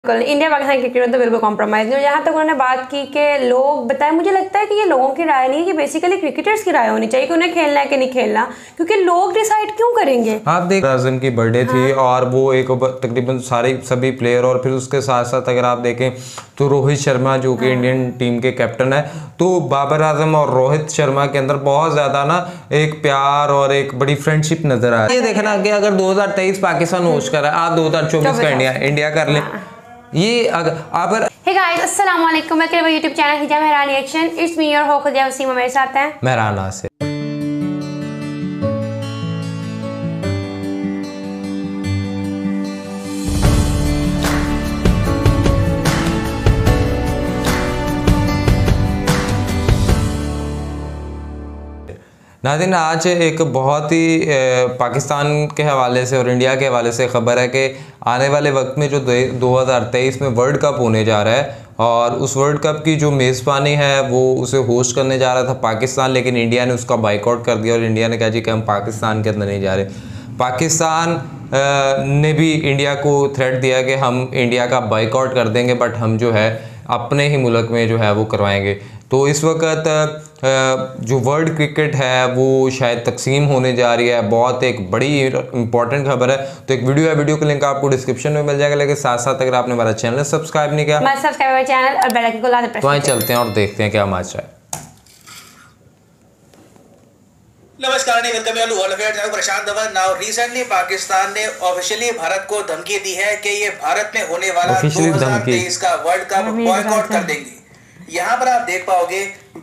India Pakistan cricket में तो बिल्कुल कॉम्प्रोमाइज़ नहीं। जहाँ तक उन्होंने बात की कि लोग बताएं, मुझे लगता है कि ये लोगों की राय नहीं है कि बेसिकली क्रिकेटर्स की राय होनी चाहिए कि उन्हें खेलना है कि नहीं खेलना, क्योंकि लोग डिसाइड क्यों करेंगे। आप देख आज़म की बर्थडे थी और वो एक तकरीबन सभी प्लेयर, और फिर उसके साथ साथ अगर आप देखें तो रोहित शर्मा जो कि इंडियन टीम के कैप्टन है, तो बाबर आजम और रोहित शर्मा के अंदर बहुत ज़्यादा ना एक प्यार और एक बड़ी फ्रेंडशिप नजर आ रही है। ये देखना कि अगर 2023 पाकिस्तान होस्ट कर रहा है, आप 2024 का इंडिया कर ले। ये अगर हे गाइस, अस्सलाम वालेकुम, welcome to YouTube channel Hiza Mehran reaction. It's me your host Khadija Waseem, मेरे साथ हैं मेहराना से। नाज़रीन, आज एक बहुत ही पाकिस्तान के हवाले से और इंडिया के हवाले से ख़बर है कि आने वाले वक्त में जो 2023 में वर्ल्ड कप होने जा रहा है, और उस वर्ल्ड कप की जो मेज़बानी है वो उसे होस्ट करने जा रहा था पाकिस्तान, लेकिन इंडिया ने उसका बाइकआउट कर दिया और इंडिया ने कहा जी कि हम पाकिस्तान के अंदर नहीं जा रहे। पाकिस्तान ने भी इंडिया को थ्रेट दिया कि हम इंडिया का बाइकआउट कर देंगे, बट हम जो है अपने ही मुल्क में जो है वो करवाएंगे। तो इस वक्त जो वर्ल्ड क्रिकेट है वो शायद तकसीम होने जा रही है। बहुत एक बड़ी इंपॉर्टेंट खबर है। तो एक वीडियो है, वीडियो का लिंक आपको डिस्क्रिप्शन में मिल जाएगा, लेकिन साथ साथ अगर आपने हमारा चैनल सब्सक्राइब नहीं किया, सब्सक्राइब चैनल और बेल आइकन को लाजमी प्रेस तो वहीं चलते हैं और देखते हैं क्या मैच है। नमस्कार, welcome you all channel Prashant Dhawan. Now recently Pakistan ने ऑफिशियली भारत को धमकी दी है कि ये भारत में होने वाला 2023 का वर्ल्ड कप बॉयकॉट कर देंगे। यहाँ पर आप देख पाओगे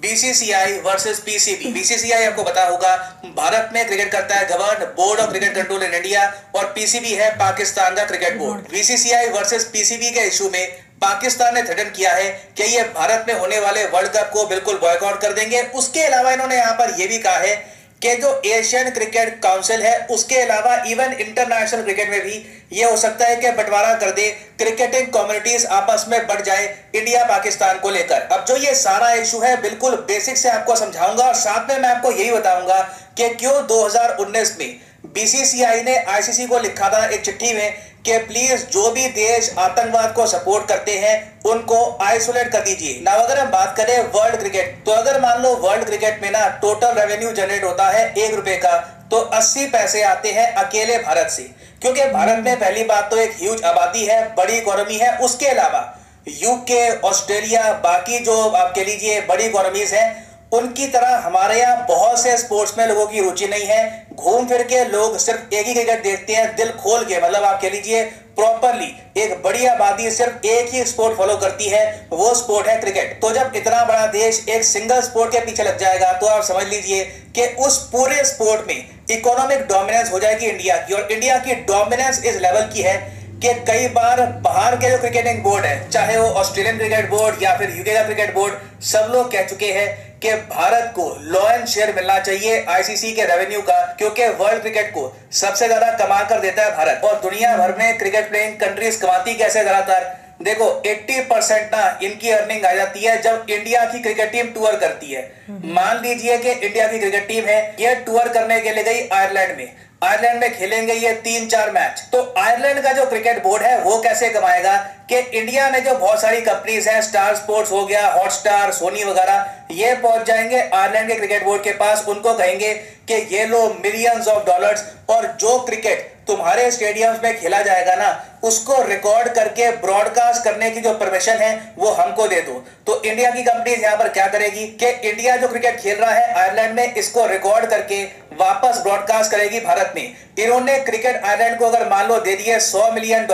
बीसीसीआई वर्सेस पीसीबी। बीसीसीआई आपको पता होगा भारत में क्रिकेट करता है govern board of cricket control in India, और पीसीबी है पाकिस्तान का cricket board. BCCI versus PCB के इशू में पाकिस्तान ने थ्रेटन किया है कि ये भारत में होने वाले वर्ल्ड कप को बिल्कुल बॉयकॉट कर देंगे। उसके अलावा इन्होंने यहाँ पर यह भी कहा है कि जो एशियन क्रिकेट काउंसिल है उसके अलावा इवन इंटरनेशनल क्रिकेट में भी ये हो सकता है कि बंटवारा कर दे, क्रिकेटिंग कम्युनिटीज आपस में बढ़ जाए इंडिया पाकिस्तान को लेकर। अब जो ये सारा इशू है बिल्कुल बेसिक से आपको समझाऊंगा, और साथ में मैं आपको यही बताऊंगा कि क्यों 2019 में बीसीसीआई ने आईसीसी को लिखा था एक चिट्ठी में कि प्लीज जो भी देश आतंकवाद को सपोर्ट करते हैं उनको आइसोलेट कर दीजिए। ना अगर हम बात करें वर्ल्ड क्रिकेट, तो अगर मान लो वर्ल्ड क्रिकेट में ना टोटल रेवेन्यू जनरेट होता है 1 रुपए का, तो 80 पैसे आते हैं अकेले भारत से, क्योंकि भारत में पहली बात तो एक ह्यूज आबादी है, बड़ी इकोनॉमी है। उसके अलावा यूके, ऑस्ट्रेलिया, बाकी जो आप कह लीजिए बड़ी इकोनॉमीज हैं, उनकी तरह हमारे यहाँ बहुत से स्पोर्ट्स में लोगों की रुचि नहीं है। घूम फिर के लोग सिर्फ एक ही क्रिकेट देखते हैं, दिल खोल के, मतलब आप कह लीजिए प्रॉपरली एक बड़ी आबादी सिर्फ एक ही स्पोर्ट फॉलो करती है, वो स्पोर्ट है क्रिकेट। तो जब इतना बड़ा देश एक सिंगल स्पोर्ट के पीछे लग जाएगा तो आप समझ लीजिए कि उस पूरे स्पोर्ट में इकोनॉमिक डोमिनेंस हो जाएगी इंडिया की, और इंडिया की डोमिनेंस इस लेवल की है कि कई बार बाहर के जो क्रिकेटिंग बोर्ड है, चाहे वो ऑस्ट्रेलियन क्रिकेट बोर्ड या फिर यूके का क्रिकेट बोर्ड, सब लोग कह चुके हैं कि भारत को लॉ एंड शेयर मिलना चाहिए आईसीसी के रेवेन्यू का, क्योंकि वर्ल्ड क्रिकेट को सबसे ज्यादा कमा कर देता है भारत। और दुनिया भर में क्रिकेट प्लेइंग कंट्रीज कमाती कैसे, ज्यादातर देखो 80% ना इनकी अर्निंग आ जाती है जब इंडिया की क्रिकेट टीम टूर करती है। मान लीजिए कि इंडिया की क्रिकेट टीम है, ये टूर करने के लिए गई आयरलैंड में, आयरलैंड में खेलेंगे ये 3-4 मैच, तो आयरलैंड का जो क्रिकेट बोर्ड है वो कैसे कमाएगा कि इंडिया में जो बहुत सारी कंपनीज हैं, स्टार स्पोर्ट्स हो गया, हॉटस्टार, सोनी वगैरह, ये पहुंच जाएंगे आयरलैंड के क्रिकेट बोर्ड के पास, उनको कहेंगे कि ये लो मिलियंस ऑफ डॉलर्स, और जो क्रिकेट तुम्हारे स्टेडियम्स में खेला जाएगा ना उसको रिकॉर्ड करके ब्रॉडकास्ट करने की जो परमिशन है वो हमको दे दो। तो इंडिया की कंपनीज यहाँ पर क्या करेगी कि इंडिया जो क्रिकेट खेल रहा है आयरलैंड में, इसको रिकॉर्ड करके वापस ब्रॉडकास्ट करेगी भारत में। इन्होंने क्रिकेट आयरलैंड को अगर मान लो दे दिए $100 मिलियन,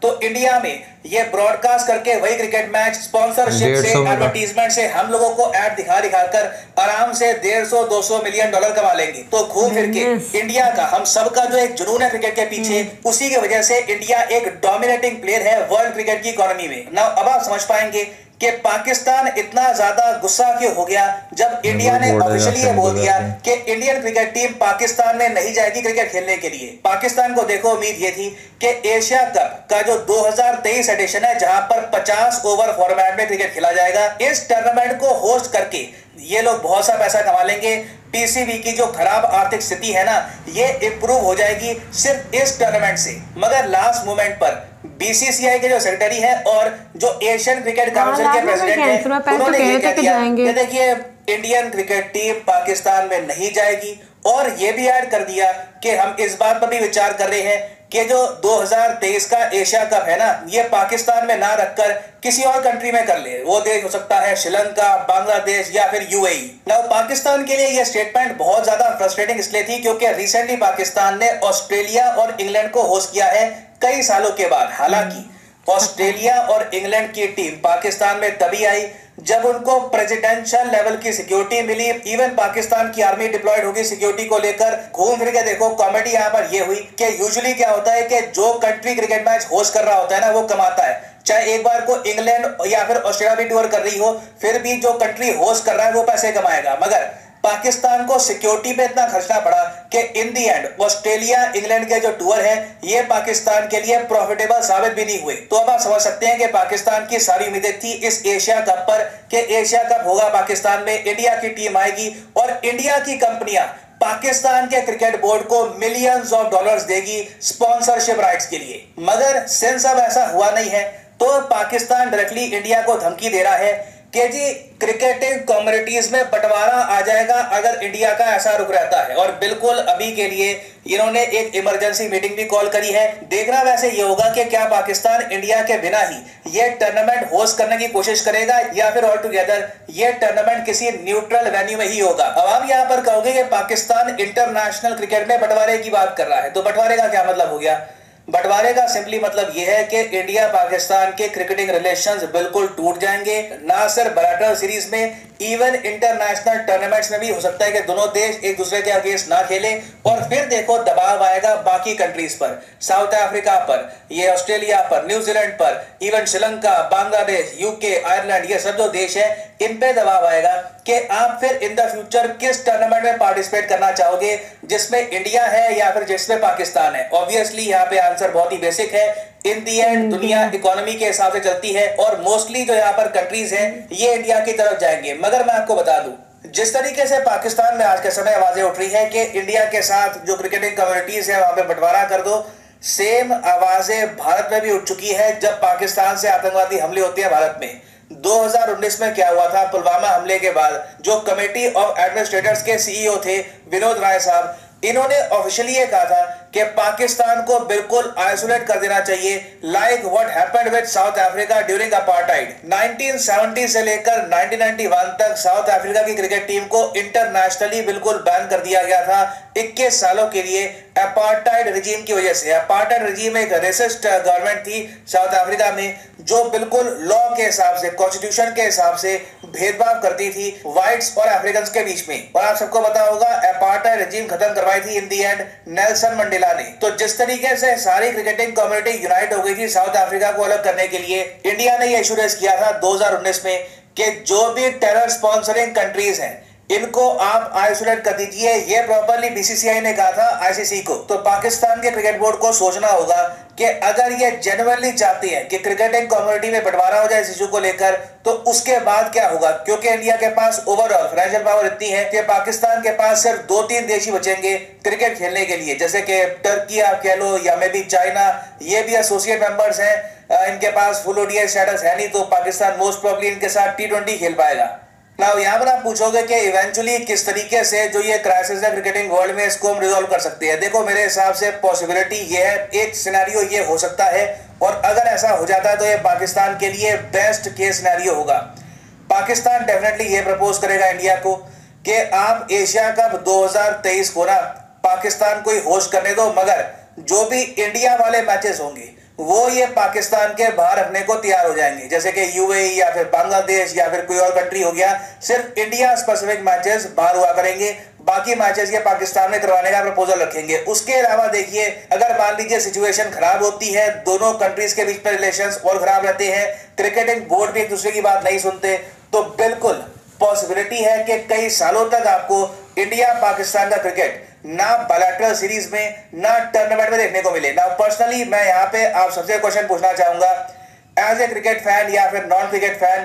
तो इंडिया में ये ब्रॉडकास्ट करके वही क्रिकेट मैच स्पॉन्सरशिप से, एडवर्टीजमेंट से हम लोगों को ऐड दिखा दिखाकर आराम से $150-200 मिलियन कमा लेंगे। तो घूम फिर के इंडिया का, हम सबका जो एक जुनून है क्रिकेट के पीछे, उसी की वजह से इंडिया एक डोमिनेटिंग प्लेयर है वर्ल्ड क्रिकेट की इकोनॉमी में। ना अब आप समझ पाएंगे कि पाकिस्तान इतना ज्यादा गुस्सा क्यों हो गया जब इंडिया ने ऑफिशियली ये बोल दिया कि इंडियन क्रिकेट टीम पाकिस्तान में नहीं जाएगी क्रिकेट खेलने के लिए। पाकिस्तान को देखो उम्मीद ये थी कि एशिया कप का जो 2023 एडिशन है, जहां पर 50 ओवर फॉर्मेट में क्रिकेट खेला जाएगा, इस टूर्नामेंट को होस्ट करके ये लोग बहुत सा पैसा कमा लेंगे। पीसीबी की जो खराब आर्थिक स्थिति है ना, ये इंप्रूव हो जाएगी सिर्फ इस टूर्नामेंट से। मगर लास्ट मोमेंट पर बीसीसीआई के जो सेक्रेटरी है और जो एशियन क्रिकेट काउंसिल के प्रेसिडेंट है, उन्होंने ये कह दिया कि देखिए इंडियन क्रिकेट टीम पाकिस्तान में नहीं जाएगी, और ये भी ऐड कर दिया कि हम इस बात पर भी विचार कर रहे हैं कि जो 2023 का एशिया कप है ना, ये पाकिस्तान में ना रखकर किसी और कंट्री में कर ले। वो देश हो सकता है श्रीलंका, बांग्लादेश या फिर यूएई। नाउ पाकिस्तान के लिए ये स्टेटमेंट बहुत ज्यादा फ्रस्ट्रेटिंग इसलिए थी क्योंकि रिसेंटली पाकिस्तान ने ऑस्ट्रेलिया और इंग्लैंड को होस्ट किया है कई सालों के बाद। हालांकि ऑस्ट्रेलिया और इंग्लैंड की टीम पाकिस्तान में तभी आई जब उनको प्रेसिडेंशियल लेवल की सिक्योरिटी मिली। इवन पाकिस्तान की आर्मी डिप्लॉयड होगी सिक्योरिटी को लेकर। घूम फिर के देखो, कॉमेडी यहाँ पर ये हुई कि यूजुअली क्या होता है कि जो कंट्री क्रिकेट मैच होस्ट कर रहा होता है ना, वो कमाता है। चाहे एक बार को इंग्लैंड या फिर ऑस्ट्रेलिया भी टूर कर रही हो, फिर भी जो कंट्री होस्ट कर रहा है वो पैसे कमाएगा। मगर पाकिस्तान को सिक्योरिटी पे इतना खर्चना पड़ा कि इन दी एंड ऑस्ट्रेलिया इंग्लैंड के जो टूर है ये पाकिस्तान के लिए प्रॉफिटेबल साबित भी नहीं हुए। तो अब आप समझ सकते हैं कि पाकिस्तान की सारी उम्मीदें थी इस एशिया कप पर कि एशिया कप होगा पाकिस्तान में, इंडिया की टीम आएगी और इंडिया की कंपनियां पाकिस्तान के क्रिकेट बोर्ड को मिलियंस ऑफ डॉलर्स देगी स्पॉन्सरशिप राइट्स के लिए। मगर सिंस अब ऐसा हुआ नहीं है तो पाकिस्तान डायरेक्टली इंडिया को धमकी दे रहा है कि जी क्रिकेटिंग कम्युनिटीज में बंटवारा आ जाएगा अगर इंडिया का ऐसा रुख रहता है। और बिल्कुल अभी के लिए इन्होंने एक इमरजेंसी मीटिंग भी कॉल करी है। देखना वैसे ये होगा कि क्या पाकिस्तान इंडिया के बिना ही ये टूर्नामेंट होस्ट करने की कोशिश करेगा या फिर ऑल टुगेदर ये टूर्नामेंट किसी न्यूट्रल वेन्यू में ही होगा। अब आप यहाँ पर कहोगे कि पाकिस्तान इंटरनेशनल क्रिकेट में बंटवारे की बात कर रहा है, तो बंटवारे का क्या मतलब हो गया? बंटवारे का सिंपली मतलब यह है कि इंडिया पाकिस्तान के क्रिकेटिंग रिलेशंस बिल्कुल टूट जाएंगे। ना सिर्फ बायलैटरल सीरीज में, इवन इंटरनेशनल टूर्नामेंट्स में भी हो सकता है कि दोनों देश एक दूसरे के अगेंस्ट ना खेले। और फिर देखो दबाव आएगा बाकी कंट्रीज पर, साउथ अफ्रीका पर, ये ऑस्ट्रेलिया पर, न्यूजीलैंड पर, even Sri Lanka, Bangladesh, UK, Ireland, ये सब जो देश है इन पे दबाव आएगा कि आप फिर इन द फ्यूचर किस टूर्नामेंट में पार्टिसिपेट करना चाहोगे, जिसमें इंडिया है या फिर जिसमें पाकिस्तान है। ऑब्वियसली यहाँ पे आंसर बहुत ही बेसिक है। इन दी एंड दुनिया इकोनॉमी के हिसाब से चलती है और मोस्टली जो यहाँ पर कंट्रीज हैं ये इंडिया की तरफ जाएंगे। मगर मैं आपको बता दूं, जिस तरीके से पाकिस्तान में आज के समय आवाजें उठ रही है कि इंडिया के साथ जो क्रिकेटिंग कम्युनिटीज है वहां पे बंटवारा कर दो, सेम आवाजें भारत में भी उठ चुकी है जब पाकिस्तान से आतंकवादी हमले होते हैं भारत में। 2019 में क्या हुआ था, पुलवामा हमले के बाद जो कमेटी ऑफ एडमिनिस्ट्रेटर्स के सीईओ थे विनोद राय साहब, इन्होंने ऑफिशियली ये कहा था कि पाकिस्तान को बिल्कुल आइसोलेट कर देना चाहिए, like what happened with south Africa during apartheid. 1970 से लेकर 1991 तक साउथ अफ्रीका की क्रिकेट टीम को इंटरनेशनली बिल्कुल बैन कर दिया गया था 21 सालों के लिए अपार्टाइड रिजीम की वजह से। अपार्टाइड रिजीम एक रेसिस्ट गवर्नमेंट थी साउथ अफ्रीका में जो बिल्कुल लॉ के हिसाब से, कॉन्स्टिट्यूशन के हिसाब से भेदभाव करती थी व्हाइट्स और अफ्रीकन के बीच में। और आप सबको पता होगा अपार्टाइड रिजीम खत्म करवाई थी इन दी एंड नेल्सन मंडेला ने। तो जिस तरीके से सारी क्रिकेटिंग कम्युनिटी यूनाइट हो गई थी साउथ अफ्रीका को अलग करने के लिए, इंडिया ने यह इशू रेज किया था 2019 में कि जो भी टेरर स्पॉन्सरिंग कंट्रीज हैं इनको आप आइसोलेट कर दीजिए। ये प्रॉपर्ली बीसीसीआई ने कहा था आईसीसी को। तो पाकिस्तान के क्रिकेट बोर्ड को सोचना होगा कि अगर ये जेन्युइनली चाहते हैं कि क्रिकेटिंग कम्युनिटी में बंटवारा हो जाए इस इशू को लेकर, तो उसके बाद क्या होगा, क्योंकि इंडिया के पास ओवरऑल फाइनेंशियल पावर इतनी है कि पाकिस्तान के पास सिर्फ 2-3 देश ही बचेंगे क्रिकेट खेलने के लिए, जैसे कि टर्की आप कह लो या मे बी चाइना, ये भी एसोसिएट मेंबर्स हैं। इनके पास फुल ओडीआई स्टेटस है नहीं, तो पाकिस्तान मोस्ट प्रोबेबली इनके साथ T20 खेल पाएगा। नाउ यहाँ पर आप पूछोगे कि इवेंचुअली किस तरीके से जो ये क्राइसिस है क्रिकेटिंग वर्ल्ड में इसको हम रिजॉल्व कर सकते हैं। देखो मेरे हिसाब से पॉसिबिलिटी ये है, एक सिनेरियो ये हो सकता है, और अगर ऐसा हो जाता है तो ये पाकिस्तान के लिए बेस्ट केस सिनेरियो होगा। पाकिस्तान डेफिनेटली ये प्रपोज करेगा इंडिया को कि आप एशिया कप 2023 को ना पाकिस्तान को ही होस्ट करने दो, मगर जो भी इंडिया वाले मैचेस होंगे वो ये पाकिस्तान के बाहर रखने को तैयार हो जाएंगे, जैसे कि यूएई या फिर बांग्लादेश या फिर कोई और कंट्री हो गया। सिर्फ इंडिया स्पेसिफिक मैचेस बाहर हुआ करेंगे, बाकी मैचेस ये पाकिस्तान में करवाने का प्रपोजल रखेंगे। उसके अलावा देखिए, अगर मान लीजिए सिचुएशन खराब होती है, दोनों कंट्रीज के बीच में रिलेशंस और खराब रहते हैं, क्रिकेटिंग बोर्ड भी एक दूसरे की बात नहीं सुनते, तो बिल्कुल पॉसिबिलिटी है कि कई सालों तक आपको इंडिया पाकिस्तान का क्रिकेट ना बायलैटरल सीरीज में ना टूर्नामेंट में देखने को मिले। ना पर्सनली मैं यहाँ पे आप सबसे क्वेश्चन पूछना चाहूंगा, एज ए क्रिकेट फैन या फिर नॉन क्रिकेट फैन,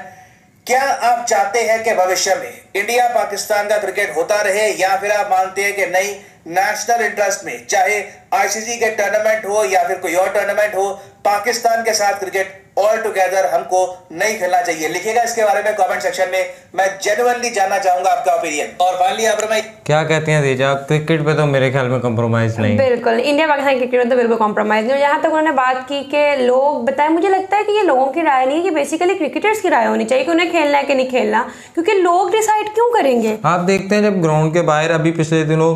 क्या आप चाहते हैं कि भविष्य में इंडिया पाकिस्तान का क्रिकेट होता रहे, या फिर आप मानते हैं कि नहीं, नेशनल इंटरेस्ट में चाहे आईसीसी के टूर्नामेंट हो या फिर कोई और टूर्नामेंट हो, पाकिस्तान के साथ क्रिकेट ऑल टुगेदर हमको नहीं खेलना चाहिए? लिखिएगा इसके बारे में कमेंट सेक्शन में, मैं जेन्युइनली जानना चाहूंगा आपका ओपिनियन। और फाइनली आप क्या कहते हैं दीजा, क्रिकेट पे तो मेरे ख्याल में कॉम्प्रोमाइज नहीं। बिल्कुल, इंडिया पाकिस्तान क्रिकेट में तो बिल्कुल कॉम्प्रोमाइज नहीं। जहाँ तक उन्होंने बात की कि लोग बताएं, मुझे लगता है कि ये लोगों की राय नहीं है, कि बेसिकली क्रिकेटर्स की राय होनी चाहिए कि उन्हें खेलना है कि नहीं खेलना, क्योंकि लोग डिसाइड क्यों करेंगे। आप देखते हैं जब ग्राउंड के बाहर अभी पिछले दिनों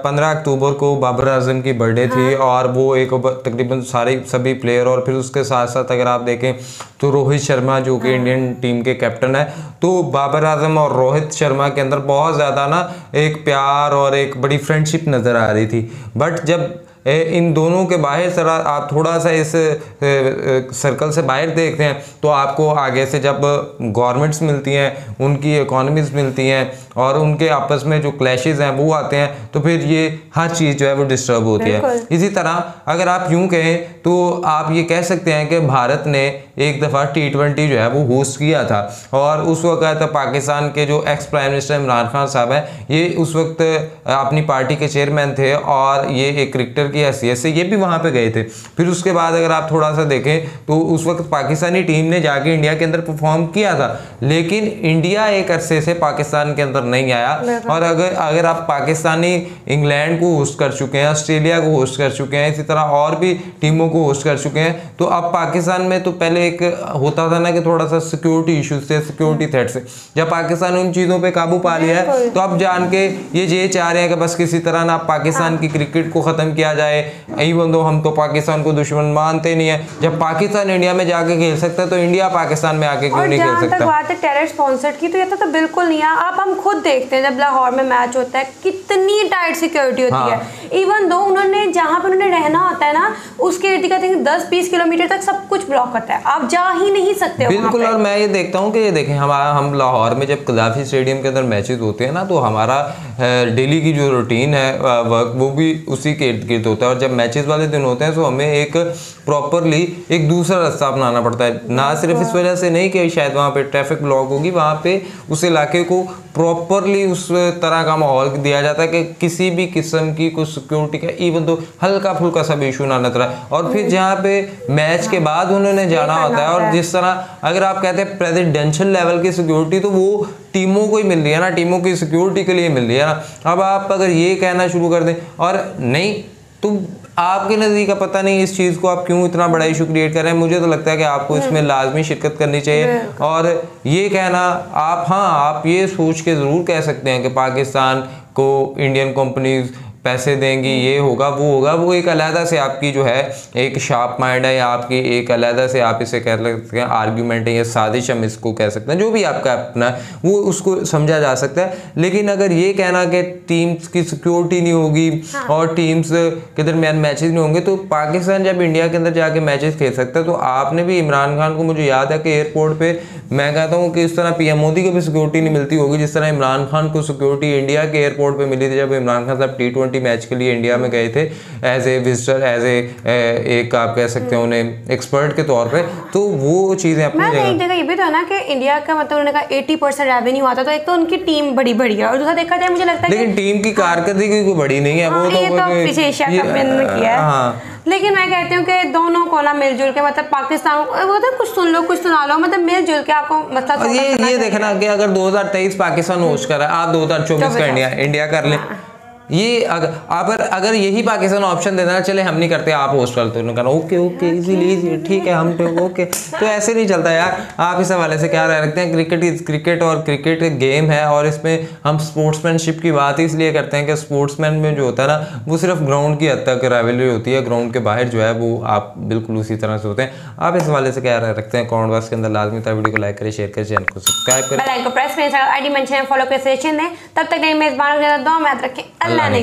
15 अक्टूबर को बाबर आजम की बर्थडे थी, और वो एक तकरीबन सभी प्लेयर, और फिर उसके साथ साथ अगर आप देखें तो रोहित शर्मा जो कि इंडियन टीम के कैप्टन है, तो बाबर आजम और रोहित शर्मा के अंदर बहुत ज़्यादा ना एक प्यार और एक बड़ी फ्रेंडशिप नज़र आ रही थी। बट जब इन दोनों के बाहर आप थोड़ा सा इस सर्कल से बाहर देखते हैं तो आपको आगे से जब गवर्नमेंट्स मिलती हैं, उनकी इकोनॉमीज मिलती हैं, और उनके आपस में जो क्लैशेस हैं वो आते हैं, तो फिर ये हर चीज़ जो है वो डिस्टर्ब होती है। इसी तरह अगर आप यूं कहें तो आप ये कह सकते हैं कि भारत ने एक दफ़ा T20 जो है वो होस्ट किया था, और उस वक्त पाकिस्तान के जो ex prime minister Imran Khan साहब हैं, ये उस वक्त अपनी पार्टी के चेयरमैन थे, और ये एक क्रिकेटर की हैसियत से ये भी वहाँ पे गए थे। फिर उसके बाद अगर आप थोड़ा सा देखें तो उस वक्त पाकिस्तानी टीम ने जाके इंडिया के अंदर परफॉर्म किया था, लेकिन इंडिया एक अरसे से पाकिस्तान के अंदर नहीं आया। और अगर आप पाकिस्तानी इंग्लैंड को होस्ट कर चुके हैं, ऑस्ट्रेलिया को होस्ट कर चुके हैं, इसी तरह और भी टीमों को होस्ट कर चुके हैं, तो अब पाकिस्तान में तो पहले एक होता था ना कि थोड़ा सा सिक्योरिटी इशू से, सिक्योरिटी थ्रेट से, जब पाकिस्तान उन चीज़ों पे काबू पा लिया है, तो अब जान के ये चाह रहे हैं कि बस किसी तरह ना पाकिस्तान की क्रिकेट को ख़त्म किया जाए। इवन दो हम तो पाकिस्तान को दुश्मन मानते नहीं है, जब पाकिस्तान इंडिया में जाके खेल सकता है तो इंडिया पाकिस्तान में आके क्यों नहीं खेल सकता। तक बात है टेरर स्पॉन्सर्ड की, तो ये तो बिल्कुल नहीं है। आप हम खुद देखते हैं जब लाहौर में मैच होता है कितनी टाइट सिक्योरिटी होती है। इवन दो उन्होंने जहाँ पे उन्होंने रहना होता है ना, उसके इर्द गिर्द 10-20 किलोमीटर तक सब कुछ ब्लॉक होता है, आप जा ही नहीं सकते बिल्कुल। और मैं ये देखता हूँ कि ये देखें हम लाहौर में जब कदाफी स्टेडियम के अंदर मैचेस होते हैं ना, तो हमारा डेली की जो रूटीन है वर्क, वो भी उसी के इर्द गिर्द होता है, और जब मैचेस वाले दिन होते हैं तो हमें एक प्रॉपरली एक दूसरा रास्ता अपनाना पड़ता है। ना सिर्फ इस वजह से नहीं कि शायद वहाँ पे ट्रैफिक ब्लॉक होगी, वहाँ पे उस इलाके को प्रॉपरली उस तरह का माहौल दिया जाता है कि किसी भी किस्म की कुछ सिक्योरिटी का इवन तो हल्का फुल्का सा भी इशू ना नजर आए। और फिर जहाँ पे मैच के बाद उन्होंने जाना होता है, और जिस तरह अगर आप कहते हैं प्रेसिडेंशियल लेवल की सिक्योरिटी, तो वो टीमों को ही मिल रही है ना, टीमों की सिक्योरिटी के लिए मिल रही है ना। अब आप अगर ये कहना शुरू कर दें और नहीं, तो आपके नज़दीक का पता नहीं इस चीज़ को आप क्यों इतना बड़ा इशू क्रिएट कर रहे हैं। मुझे तो लगता है कि आपको इसमें लाजमी शिरकत करनी चाहिए, और ये कहना आप ये सोच के ज़रूर कह सकते हैं कि पाकिस्तान को इंडियन कंपनीज पैसे देंगी, ये होगा वो होगा, वो एक अलहदा से आपकी जो है एक शार्प माइंड है, या आपकी एक अलहदा से आप इसे कह सकते हैं आर्ग्यूमेंट है या साजिश, हम इसको कह सकते हैं, जो भी आपका अपना वो उसको समझा जा सकता है। लेकिन अगर ये कहना कि टीम्स की सिक्योरिटी नहीं होगी और टीम्स के दरमियान मैचेस नहीं होंगे, तो पाकिस्तान जब इंडिया के अंदर जाके मैचेस खेल सकता है, तो आपने भी इमरान खान को, मुझे याद है कि एयरपोर्ट पर मैं कहता हूँ कि इस तरह PM मोदी को भी सिक्योरिटी नहीं मिलती होगी जिस तरह इमरान खान को सिक्योरिटी इंडिया के एयरपोर्ट पर मिली थी, जब इमरान खान साहब T20 मैच के लिए इंडिया में गए थे एज ए विजिटर, एक आप कह सकते हैं उन्हें एक्सपर्ट के तौर पे। तो वो चीज़ें अपनी जगह ये भी तो है ना कि इंडिया का मतलब उन्होंने कहा 80% रेवेन्यू आता, तो एक तो उनकी टीम बड़ी बड़ी है, और दूसरा देखा जाए मुझे लगता है लेकिन टीम की कारकर्दगी कोई बड़ी नहीं है, वो तो पीछे एशिया कप में किया है। लेकिन मैं कहती हूँ कि दोनों को ना मिलजुल के, मतलब पाकिस्तान वो तो कुछ सुन लो कुछ सुना लो, मतलब मिलजुल के आपको मतलब ये देखना कि अगर 2023 पाकिस्तान होस्ट कर रहा है, आप 2024 का इंडिया कर लें। ये अगर यही पाकिस्तान ऑप्शन देना, चले हम नहीं करते आप होस्ट करते हो, कहना ओके इजीली ठीक है हम ओके, तो ऐसे नहीं चलता यार। आप इस हवाले से क्या राय रखते हैं? क्रिकेट इज क्रिकेट, और क्रिकेट गेम है, और इसमें हम स्पोर्ट्समैनशिप की बात इसलिए करते हैं कि स्पोर्ट्समैन में जो होता है ना, वो सिर्फ ग्राउंड की हद तक राइवलरी होती है, ग्राउंड के बाहर जो है वो आप बिल्कुल उसी तरह से होते हैं। आप इस हवाले से क्या राय रखते हैं? कमेंट बॉक्स के अंदर लाजमी था, वीडियो को लाइक करें, शेयर करें, चैनल को सब्सक्राइब करें, बेल आइकन को प्रेस करें, ID मेंशन फॉलो करें, फॉलो कर सेशन दें। तब तक मेजबान दुआ में याद रखें, अल्लाह ने